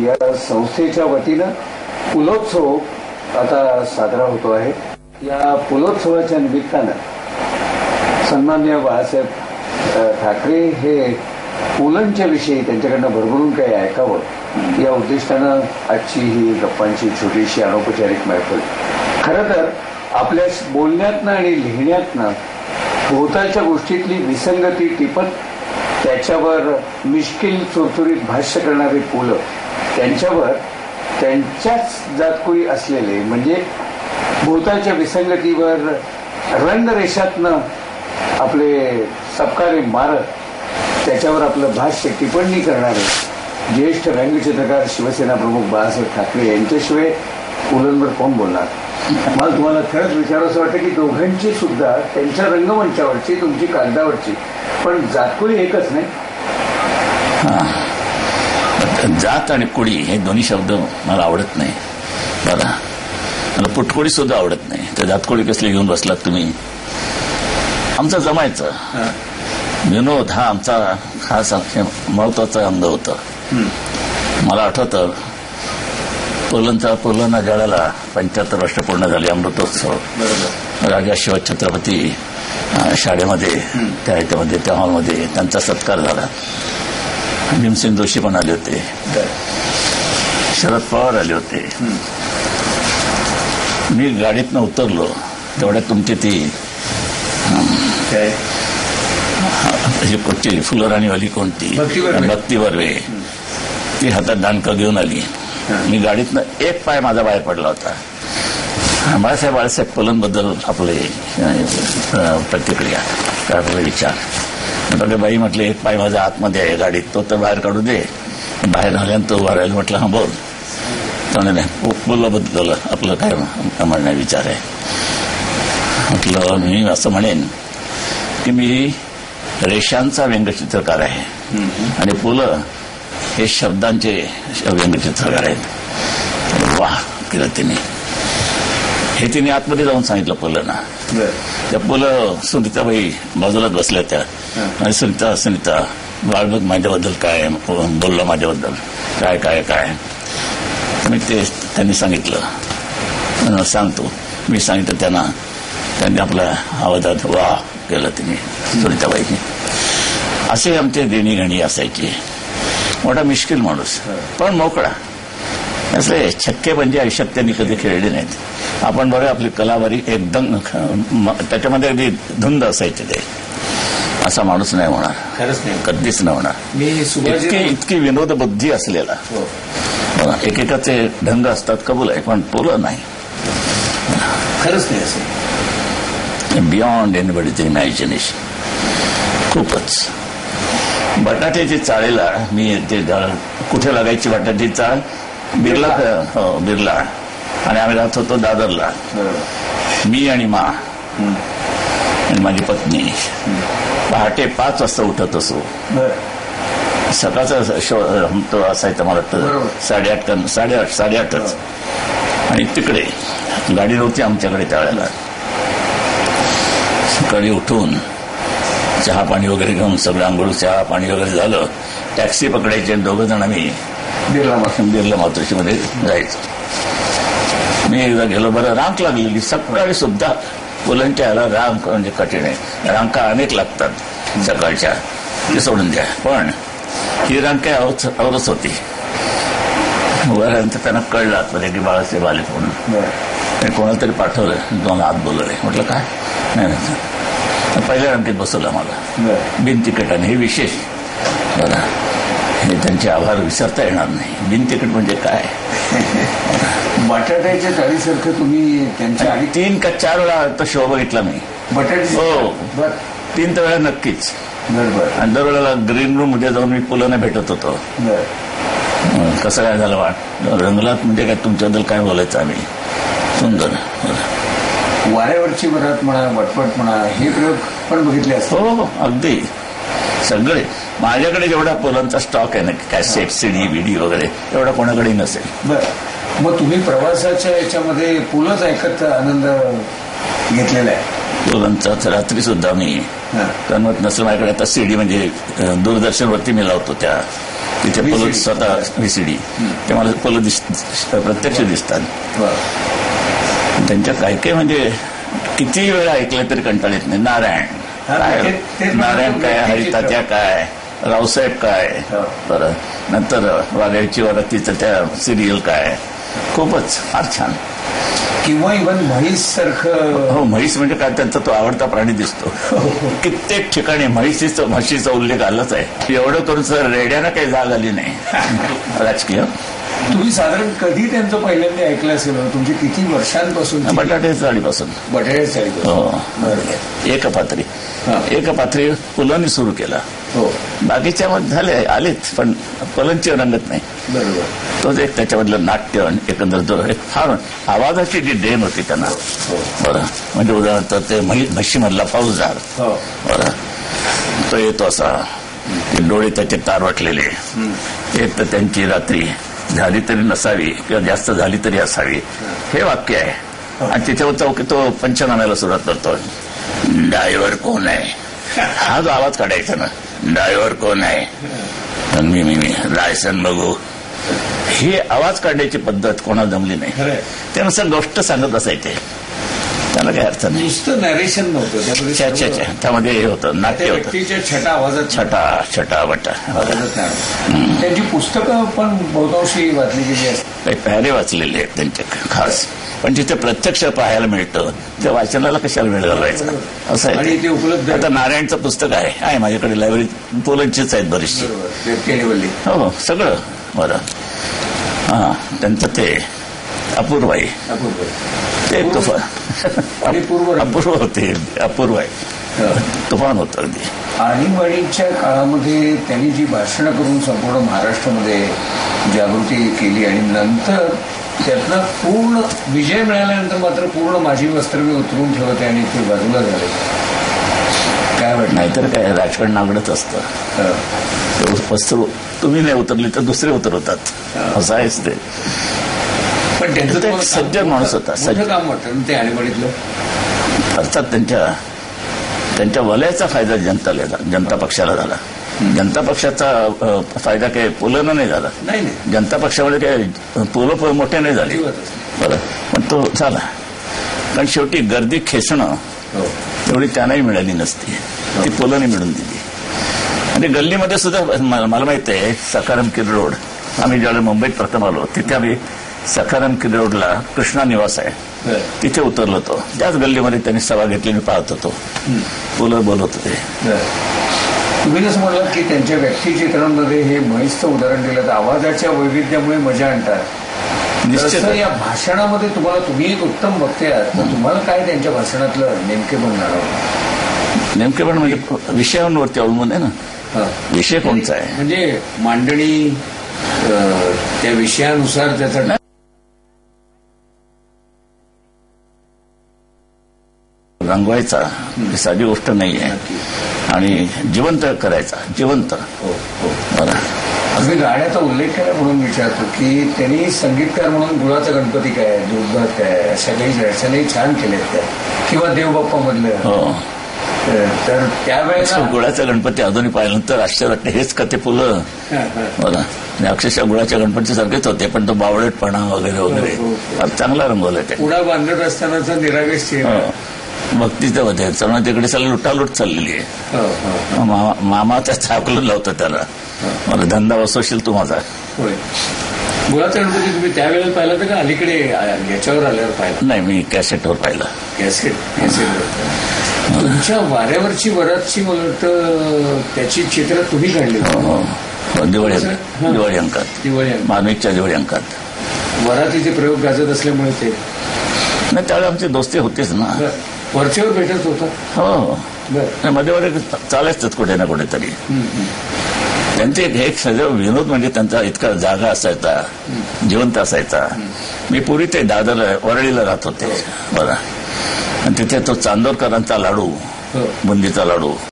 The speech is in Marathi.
या संस्थेच्या वतीनं पुलोत्सव आता साजरा होतो आहे. या पुलोत्सवाच्या निमित्तानं सन्माननीय बाळासाहेब ठाकरे हे पुलंच्या विषयी त्यांच्याकडनं भरभरून काही ऐकावं या उद्दिष्टानं आजची ही गप्पांची छोटीशी अनौपचारिक महफल. खरं तर आपल्या बोलण्यातनं आणि लिहिण्यातनं भोवताच्या गोष्टीतली विसंगती टिपत त्याच्यावर मिश्किल चुरचुरीत भाष्य करणारे पुलं, त्यांच्यावर त्यांच्याच जातकुळी असलेले म्हणजे भोवताच्या विसंगतीवर रंगरेषातनं आपले सपकारे मारत त्याच्यावर आपलं भाष्य टिप्पणी करणारे ज्येष्ठ व्यंगचित्रकार शिवसेना प्रमुख बाळासाहेब ठाकरे यांच्याशिवाय पुलंवर कोण बोलणार. मला तुम्हाला खरंच विचारावंसं वाटतं की दोघांची सुद्धा त्यांच्या रंगमंचावरची तुमची कागदावरची पण जातकुळी एकच नाही. जात आणि कुळी हे दोन्ही शब्द मला आवडत नाही. मला पुटकुळी सुद्धा आवडत नाही. तर जातकुळी कसली घेऊन बसलात तुम्ही. आमचं जमायचं विनोद हा आमचा खास महत्वाचा अंग होता. मला आठवतं पुलंना जळाला 75 वर्ष पूर्ण झाली. अमृतोत्सव राजा शिवछत्रपती शाळेमध्ये त्या हॉलमध्ये त्यांचा सत्कार झाला. भीमसेन जोशी पण आले होते, शरद पवार आले होते. मी गाडीतनं उतरलो तेवढ्यात तुमची ती कुठची फुलराणीवाली कोणती भक्ती बर्वे ती हातात दांडकं घेऊन आली. मी गाडीतनं एक पाय माझा बाहेर पडला होता. बाळासाहेब पुलंबद्दल आपले प्रतिक्रिया आपले विचार म्हटलं बाई म्हटलं एक पाय माझा आतमध्ये आहे गाडीत तो तर बाहेर काढू दे. बाहेर आल्यानंतर उभा राहील म्हटलं हा बोल. नाही पुलाबद्दल आपलं काय म्हणणं विचार आहे. म्हटलं मी असं म्हणेन की मी रेषांचा व्यंगचित्रकार आहे आणि पुलं हे शब्दांचे व्यंगचित्रकार आहेत. वाह केलं तिने. हे तिने आतमध्ये जाऊन सांगितलं पुलंना. त्या पुलं सुनीताबाई बाजूलाच बसल्या त्या आणि सुनीता बाळबग माझ्याबद्दल काय बोललं माझ्याबद्दल काय काय काय मी ते त्यांनी सांगितलं. सांगतो मी सांगितलं त्यांनी आपल्या आवाजात वा केलं तिने सुनीताबाईने. असे आमचे देणीघणी असायची. मोठा मिश्किल माणूस पण मोकळा. असले छक्के म्हणजे आयुष्यात त्यांनी कधी खेळले नाहीत. आपण बरं आपली कलावारी एकदम त्याच्यामध्ये अगदी धुंद असायचे ते. असा माणूस नाही होणार. खरंच नाही, कधीच नाही होणार. इतकी विनोद बुद्धी असलेला. एकेकाचे ढंग असतात कबूल आहे पण पुलं नाही. खरंच नाही असं बियॉन्ड एनिबडीचं इमॅजिनेशन. खूपच. बटाट्याची चाळीला मी ते कुठे लागायची बटाट्याची चाळ बिर्ला आणि आम्ही राहत होतो दादरला. मी आणि आणि माझी पत्नी पहाटे 5 वाजता उठत असो. सकाळचा शो तो असायचा मला वाटतं 8:30 आणि तिकडे गाडी नव्हती आमच्याकडे त्यावेळेला. सकाळी उठून चहा पाणी वगैरे घेऊन सगळं आंघोळ चहा पाणी वगैरे झालं. टॅक्सी पकडायची आणि 2 जण आम्ही बिर्ला मातोश्रीमध्ये जायचो. मी एकदा गेलो. बरं रांक लागलेली सकाळी सुद्धा पुलंच्या ह्याला रांक म्हणजे कठीण आहे. रांका अनेक लागतात सकाळच्या ते सोडून द्या. पण ही रांक काय आवरच होती. उभारल्यानंतर त्यांना कळलं आतमध्ये की बाळासाहेब आले म्हणून. कोणाला तरी पाठवलं. दोन आत बोलवले. म्हटलं काय नाही पहिल्या रांकेत बसवलं मला बिन तिकीटाने. हे विशेष बघा. हे त्यांचे आभार विसरता येणार नाही. बिन तिकीट म्हणजे काय. बटाट्याच्या चाळीसारखं तुम्ही त्यांच्या 3 का 4 वेळा तो शो बघितला मी. बटाटे हो 3 तर वेळा नक्कीच. आणि दरवेळेला ग्रीन रूम मध्ये जाऊन मी पुलाने भेटत होतो. कसं काय झालं वाट रंगलात म्हणजे काय तुमच्याबद्दल काय बोलायचं आम्ही. सुंदर. वाऱ्यावरची वरात म्हणा वटपट म्हणा हे प्रयोग पण बघितले असतात. हो अगदी सगळे. माझ्याकडे जेवढा पुलांचा स्टॉक आहे ना कॅसेट सीडी व्हिडिओ वगैरे एवढा कोणाकडे नसेल. बरं मग तुम्ही प्रवासाच्या याच्यामध्ये पुलंच ऐकत आनंद घेतलेला आहे. पुलांचाच रात्री सुद्धा मी करमत नसेल माझ्याकडे आता सीडी म्हणजे दूरदर्शनवरती मी लावतो त्या तिथे पुलं स्वतः व्हीसीडी ते मला पुलं प्रत्यक्ष दिसतात. त्यांच्या काय काय म्हणजे किती वेळा ऐकलं तरी कंटाळ येत नाही. नारायण काय, हरितात्या काय, रावसाहेब काय, बरं नंतर वाघ्याची वरातीचं त्या सिरियल काय, खूपच फार छान. किंवा इव्हन म्हैस सारखं. हो, म्हैस म्हणजे काय त्यांचा तो आवडता प्राणी दिसतो. कित्येक ठिकाणी म्हशीचा उल्लेख आलाच आहे. एवढं करून सर रेड्यानं काही जाग आली नाही राजकीय. तुम्ही साधारण कधी त्यांचं पहिल्यांदा ऐकलं असेल? तुमची किती वर्षांपासून? बटाटे चाळीपासून. एकपात्री पुलांनी सुरू केला. बाकीच्या मग झाले आलेच पण पुलांची रंगत नाही. बरोबर. तोच एक त्याच्यामधलं नाट्य एकंदर जो एक फार आवाजाची जी देण होती त्यांना. बरं म्हणजे उदाहरणार्थ ते म्हशीमधला पाऊसदार. बरं तो येतो असा, डोळे त्याचे तार वाटलेले, एक तर त्यांची रात्री झाली तरी नसावी किंवा जास्त झाली तरी असावी, हे वाक्य आहे. आणि त्याच्यावर चौकी तो पंचनाम्याला सुरुवात करतो. ड्रायव्हर कोण आहे, हा जो आवाज काढायचा ना, ड्रायव्हर कोण आहे, मी लायसन बघू, ही आवाज काढण्याची पद्धत कोणाला जमली नाही. त्यानुसार गोष्ट सांगत असायचे, त्याला काही अर्थ नाही. नुसतं नॅरेशन नव्हतं त्यामध्ये हे होतं, नाट्य होतं. छटा आवाजात छटा बटा. त्यांची पुस्तकं पण बहुतांशी वाचली गेली असतात. काही पॅरे वाचलेले आहेत त्यांचे खास, पण जिथे प्रत्यक्ष पाहायला मिळतं त्या वाचनाला कशाला वेळ घालवायचा असं आहे. ते उपलब्ध. आता नारायणचं पुस्तक आहे माझ्याकडे लायब्ररीत, पुलंचीच आहेत बरीचशी. हो सगळं. बरं हा, त्यांचं ते अपूर्व आहे, ते तुफान अपूर्व होते, अपूर्व आहे, तुफान होतं अगदी. आणीबाणीच्या काळामध्ये त्यांनी जी भाषणं करून संपूर्ण महाराष्ट्रामध्ये जागृती केली आणि नंतर त्यातनं पूर्ण विजय मिळाल्यानंतर मात्र पूर्ण माझी वस्त्र मी उतरून ठेवते आणि ते बाजूला झाले. काय वाटतं? नाहीतर काय, राजकारण नागडत असतं. वस्त्र तुम्ही नाही उतरली तर दुसरे उतरवतात, असं आहेच ते. पण त्यांचं एक सज्जन माणूस होता. सज्जन काम वाटतं ते आणीबाणीतलं. अर्थात त्यांच्या वलयाचा फायदा जनता पक्षाला झाला. जनता पक्षाचा फायदा काही पुलानं नाही झाला. जनता पक्षामध्ये काही पुलं मोठे नाही झाले. बरं, पण तो झाला. कारण शेवटी गर्दी खेचणं तेवढी त्यांनाही मिळाली नसती, ती पुलांनी मिळून दिली. आणि गल्लीमध्ये सुद्धा मला माहिती आहे, सखाराम किल्ले रोड, आम्ही ज्यावेळेला मुंबईत प्रथम आलो तिथे आम्ही सखाराम किल्ले रोडला कृष्णा निवास आहे, तिथे उतरलो होतो. त्याच गल्लीमध्ये त्यांनी सभा घेतली, मी पाहत होतो, पुलं बोलत होते. तुम्ही जसं म्हटलं की त्यांच्या व्यक्तिचित्रांमध्ये हे म्हैसचं उदाहरण दिलं तर आवाजाच्या वैविध्यामुळे मजा आणतात. निश्चित या भाषणामध्ये तुम्ही एक उत्तम वक्ते आहात, तर तुम्हाला काय त्यांच्या भाषणातलं नेमकेपण जाणवलं? नेमकेपण म्हणजे विषयांवरती अवलंबून आहे ना, विषय कोणचा आहे म्हणजे मांडणी त्या विषयानुसार त्याचा रंगवायचा साधी गोष्ट नाही आहे आणि जिवंत करायचा, जिवंत. बरं, अगदी गाण्याचा उल्लेख केला म्हणून विचारतो की त्यांनी संगीतकार म्हणून गुळाचा गणपती काय, दुर्गात काय, अशा काही रचनाही छान केल्यात त्या, किंवा देवबाप्पा मधलं. तर त्यावेळेला गुळाचा गणपती अजूनही पाहिल्यानंतर आश्चर्य वाटतं, हेच का ते फुलं. बरं, अक्षरशः गुळाच्या गणपती सारखेच होते, पण तो बावळटपणा वगैरे वगैरे फार चांगला रंगवलाय ते. पुढा बांधत असतानाचा निरागस भक्तीचं होते, चरणाच्याकडे सगळी लुटालूट चाललेली आहे. मामाचा चाकलं लावतो त्याला, मला धंदा बसवशील तू माझा. गुळाचा गणपती तुम्ही त्यावेळेला पाहिला तर का अलीकडे याच्यावर आल्यावर पाहिलं? नाही, मी कॅसेटवर पाहिलं. कॅसेटवर. तुमच्या वाऱ्यावरची वरातची मला वाटतं त्याची चित्र तुम्ही काढली. दिवाळी अंकात, मानविकच्या दिवाळी अंकात वरातीचे प्रयोग गाजत असल्यामुळे ते नाही, त्यावेळी आमची दोस्ती होतीच ना, वरच्यावर भेटत होता. हो, मध्ये मध्ये चालायचंच कुठे ना कुठेतरी. त्यांचे एक सगळं विनोद म्हणजे त्यांचा इतका जागा असायचा, जिवंत असायचा. मी पूर्वी ते दादर वरळीला राहत होते. बरं, आणि तिथे तो चांदोरकरांचा लाडू, बुंदीचा लाडू